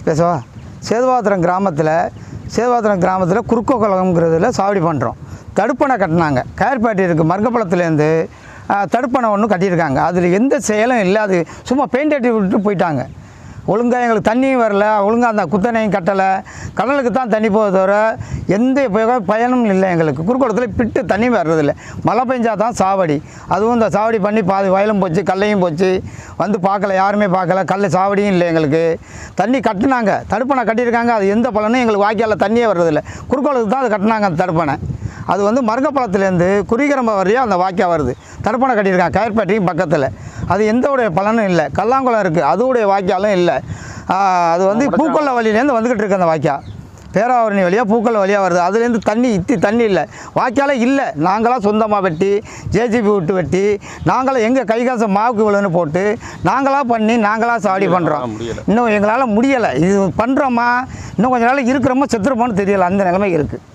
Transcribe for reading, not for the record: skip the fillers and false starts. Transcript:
பேசவா? சேதுவாத்திரம் கிராமத்தில் குறுக்கோ குளம்ங்கிறதுல சாவடி பண்ணுறோம். தடுப்பணை கட்டினாங்க. கயர்பேட்டை இருக்குது, மர்கப்பளத்துலேருந்து தடுப்பணை ஒன்று கட்டியிருக்காங்க. அதில் எந்த செயலும் இல்லை. அது சும்மா பெயிண்ட் அடி விட்டு போயிட்டாங்க. ஒழுங்காக எங்களுக்கு தண்ணியும் வரல, ஒழுங்காக அந்த குத்தனையும் கட்டலை. கடலுக்கு தான் தண்ணி போக தவிர எந்த பயனும் இல்லை எங்களுக்கு. குறுக்குளத்தில் பிட்டு தண்ணி வர்றதில்லை. மழை பெஞ்சால் தான் சாவடி. அதுவும் இந்த சாவடி பண்ணி பாதி வயலும் போச்சு, கல்லையும் போச்சு. வந்து பார்க்கல, யாருமே பார்க்கல. கல் சாவடியும் இல்லை எங்களுக்கு. தண்ணி கட்டினாங்க, தடுப்பணை கட்டியிருக்காங்க. அது எந்த பலனும் எங்களுக்கு வாய்க்காலில் தண்ணியே வர்றதில்லை. குறுக்குளத்துக்கு தான் அது கட்டினாங்க அந்த தடுப்பணை. அது வந்து மருங்கப்பாளத்துலேருந்து குறிகரம்ப வரையும் அந்த வாய்க்கா வருது. தடுப்பணை கட்டியிருக்காங்க கயர்பேட்டையும் பக்கத்தில். அது எந்த உடைய பலனும் இல்லை. கல்லாங்குளம் இருக்குது, அதுவுடைய வாய்க்காலும் இல்லை. அது வந்து பூக்கொல்ல வழியிலேருந்து வந்துக்கிட்டு இருக்குது. அந்த வாய்க்கா பேராவரணி வழியாக பூக்கொல்ல வழியாக வருது. அதுலேருந்து தண்ணி இல்லை, வாய்க்காலே இல்லை. நாங்களாம் சொந்தமாக வெட்டி, ஜேசிபி விட்டு வெட்டி, நாங்களாம் எங்கள் கைகாசை மாவுக்கு விழுன்னு போட்டு நாங்களாக பண்ணி நாங்களாக சாவடி பண்ணுறோம். இன்னும் எங்களால் முடியலை. இது பண்ணுறோமா, இன்னும் கொஞ்சம் நாள் இருக்கிறோமா செத்துருப்போன்னு தெரியலை. அந்த நிலைமை இருக்குது.